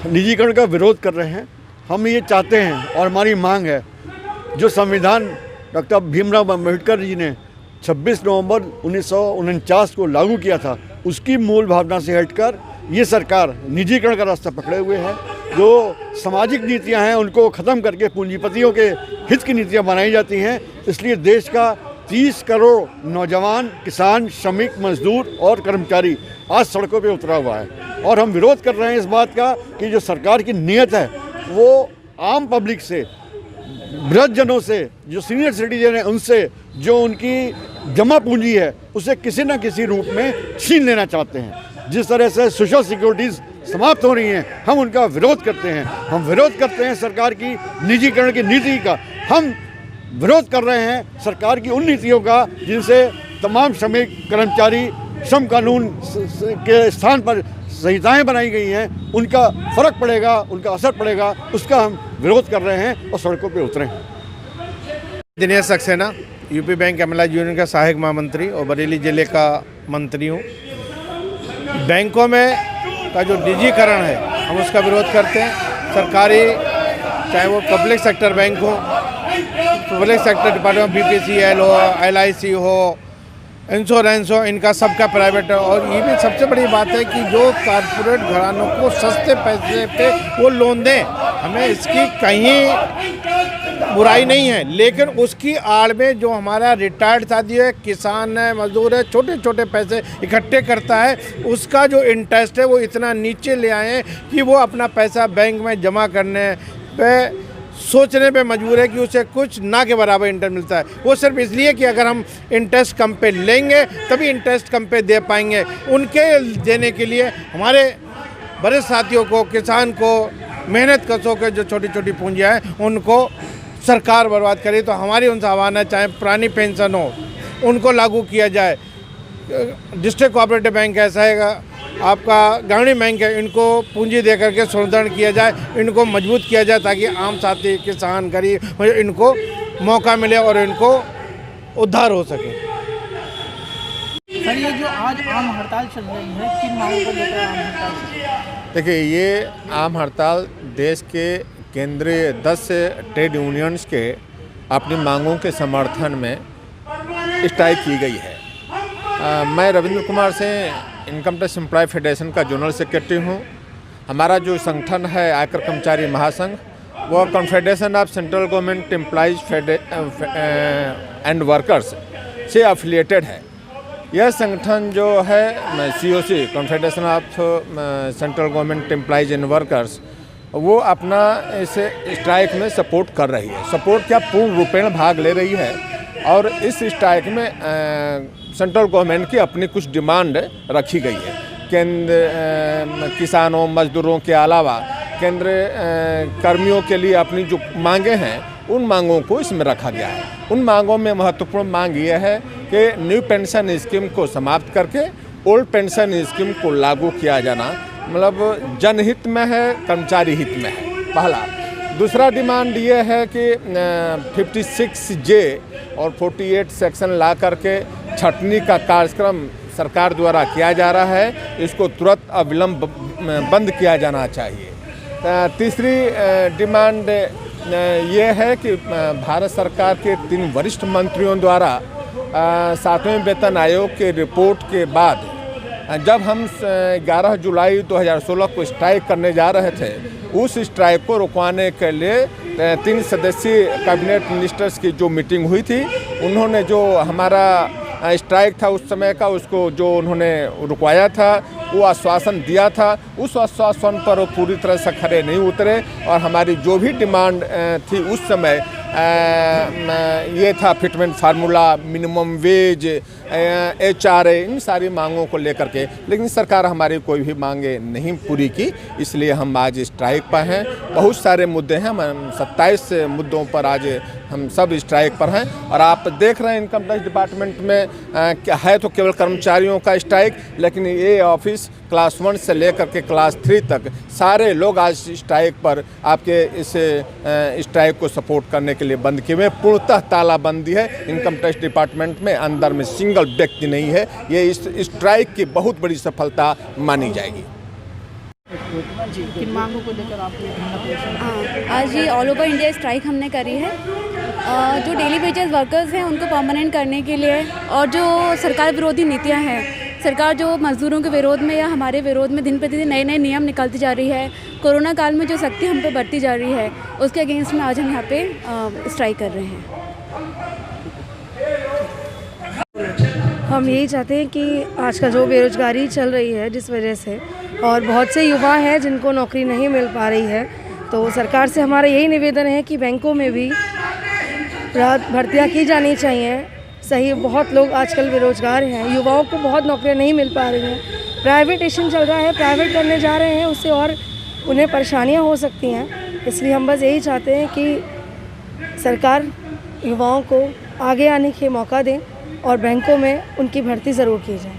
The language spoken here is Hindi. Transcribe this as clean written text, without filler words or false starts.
निजीकरण का विरोध कर रहे हैं। हम ये चाहते हैं और हमारी मांग है, जो संविधान डॉक्टर भीमराव अम्बेडकर जी ने 26 नवंबर 1949 को लागू किया था, उसकी मूल भावना से हटकर ये सरकार निजीकरण का रास्ता पकड़े हुए है। जो सामाजिक नीतियां हैं उनको ख़त्म करके पूंजीपतियों के हित की नीतियां बनाई जाती हैं। इसलिए देश का 30 करोड़ नौजवान, किसान, श्रमिक, मजदूर और कर्मचारी आज सड़कों पे उतरा हुआ है और हम विरोध कर रहे हैं इस बात का कि जो सरकार की नीयत है वो आम पब्लिक से, वृद्धजनों से, जो सीनियर सिटीजन हैं उनसे, जो उनकी जमा पूंजी है उसे किसी न किसी रूप में छीन लेना चाहते हैं। जिस तरह से सोशल सिक्योरिटीज़ समाप्त हो रही हैं, हम उनका विरोध करते हैं। हम विरोध करते हैं सरकार की निजीकरण की नीति का। हम विरोध कर रहे हैं सरकार की उन नीतियों का जिनसे तमाम श्रमिक, कर्मचारी, श्रम कानून के स्थान पर संहिताएं बनाई गई हैं, उनका फ़र्क पड़ेगा, उनका असर पड़ेगा, उसका हम विरोध कर रहे हैं और सड़कों पे उतरे हैं। Dinesh Saxena, UP bank employees union का सहायक महामंत्री और बरेली जिले का मंत्री हूँ। बैंकों में का जो निजीकरण है हम उसका विरोध करते हैं। सरकारी, चाहे वो पब्लिक सेक्टर बैंक हो, पब्लिक सेक्टर डिपार्टमेंट, BPCL हो, LIC हो, इंश्योरेंस हो, इनका सबका प्राइवेट है। और ये भी सबसे बड़ी बात है कि जो कारपोरेट घरानों को सस्ते पैसे पे वो लोन दें, हमें इसकी कहीं बुराई नहीं है, लेकिन उसकी आड़ में जो हमारा रिटायर्ड साथी है, किसान है, मजदूर है, छोटे छोटे पैसे इकट्ठे करता है, उसका जो इंटरेस्ट है वो इतना नीचे ले आए कि वो अपना पैसा बैंक में जमा करने पे सोचने पे मजबूर है कि उसे कुछ ना के बराबर इंटरेस्ट मिलता है। वो सिर्फ इसलिए कि अगर हम इंटरेस्ट कम पे लेंगे तभी इंटरेस्ट कम पे दे पाएंगे। उनके देने के लिए हमारे बड़े साथियों को, किसान को, मेहनत कशों के जो छोटी छोटी पूंजियाँ हैं उनको सरकार बर्बाद करे। तो हमारी उनसे आह्वान है, चाहे पुरानी पेंशन हो उनको लागू किया जाए। डिस्ट्रिक्ट कोऑपरेटिव बैंक ऐसा है, आपका ग्रामीण बैंक है, इनको पूंजी दे करके सुदृढ़ किया जाए, इनको मजबूत किया जाए ताकि आम साथी, किसान, गरीब, इनको मौका मिले और इनको उद्धार हो सके। सर, ये जो आज आम हड़ताल चल रही है, किन मांगों को लेकर आम हड़ताल चल रही है? देखिए, ये आम हड़ताल देश के केंद्रीय 10 ट्रेड यूनियंस के अपनी मांगों के समर्थन में स्ट्राइक की गई है। मैं रविंद्र कुमार से इनकम टैक्स एम्प्लॉय फेडरेशन का जनरल सेक्रेटरी हूँ। हमारा जो संगठन है आयकर कर्मचारी महासंघ, वो confederation of central government employees and workers से एफिलिएटेड है। यह संगठन जो है COC, confederation of central government employees and workers, वो अपना इस स्ट्राइक में सपोर्ट कर रही है। सपोर्ट क्या, पूर्ण रूपेण भाग ले रही है। और इस स्ट्राइक में सेंट्रल गवर्नमेंट की अपनी कुछ डिमांड रखी गई है। केंद्र किसानों, मजदूरों के अलावा केंद्र कर्मियों के लिए अपनी जो मांगे हैं उन मांगों को इसमें रखा गया है। उन मांगों में महत्वपूर्ण मांग ये है कि न्यू पेंशन स्कीम को समाप्त करके ओल्ड पेंशन स्कीम को लागू किया जाना, मतलब जनहित में है, कर्मचारी हित में है, पहला। दूसरा डिमांड ये है कि 56J और 48 सेक्शन ला करके छटनी का कार्यक्रम सरकार द्वारा किया जा रहा है, इसको तुरंत अविलंब बंद किया जाना चाहिए। तीसरी डिमांड ये है कि भारत सरकार के 3 वरिष्ठ मंत्रियों द्वारा 7वें वेतन आयोग के रिपोर्ट के बाद जब हम 11 जुलाई 2016 को स्ट्राइक करने जा रहे थे, उस स्ट्राइक को रुकवाने के लिए 3 सदस्यीय कैबिनेट मिनिस्टर्स की जो मीटिंग हुई थी, उन्होंने जो हमारा स्ट्राइक था उस समय का, उसको जो उन्होंने रुकवाया था, वो आश्वासन दिया था, उस आश्वासन पर वो पूरी तरह से खरे नहीं उतरे। और हमारी जो भी डिमांड थी उस समय ये था fitment formula, minimum wage, HRA, इन सारी मांगों को लेकर के, लेकिन सरकार हमारी कोई भी मांगे नहीं पूरी की, इसलिए हम आज स्ट्राइक पर हैं। बहुत सारे मुद्दे हैं, हम 27 मुद्दों पर आज हम सब स्ट्राइक पर हैं। और आप देख रहे हैं इनकम टैक्स डिपार्टमेंट में क्या है, तो केवल कर्मचारियों का स्ट्राइक, लेकिन ये ऑफिस क्लास 1 से लेकर के क्लास 3 तक सारे लोग आज स्ट्राइक पर आपके इस स्ट्राइक को सपोर्ट करने के लिए बंद किए हुए। पूर्णतः तालाबंदी है इनकम टैक्स डिपार्टमेंट में, अंदर में सिंगल व्यक्ति नहीं है। ये इस स्ट्राइक की बहुत बड़ी सफलता मानी जाएगी। जी, किन मांगों को लेकर आप ये धरना प्रदर्शन? हाँ, आज ये ऑल ओवर इंडिया स्ट्राइक हमने करी है। जो डेली वेजेस वर्कर्स हैं उनको परमानेंट करने के लिए, और जो सरकार विरोधी नीतियां हैं, सरकार जो मजदूरों के विरोध में या हमारे विरोध में दिन प्रतिदिन नए नए नियम निकलती जा रही है, कोरोना काल में जो सख्ती हम पे बढ़ती जा रही है, उसके अगेंस्ट में आज हम यहाँ पे स्ट्राइक कर रहे हैं। हम यही चाहते हैं कि आजकल जो बेरोज़गारी चल रही है जिस वजह से, और बहुत से युवा हैं जिनको नौकरी नहीं मिल पा रही है, तो सरकार से हमारा यही निवेदन है कि बैंकों में भी भर्तियाँ की जानी चाहिए। सही, बहुत लोग आजकल बेरोज़गार हैं, युवाओं को बहुत नौकरियां नहीं मिल पा रही हैं। प्राइवेटेशन चल रहा है, प्राइवेट करने जा रहे हैं, उससे और उन्हें परेशानियां हो सकती हैं। इसलिए हम बस यही चाहते हैं कि सरकार युवाओं को आगे आने के मौका दें और बैंकों में उनकी भर्ती ज़रूर की जाए।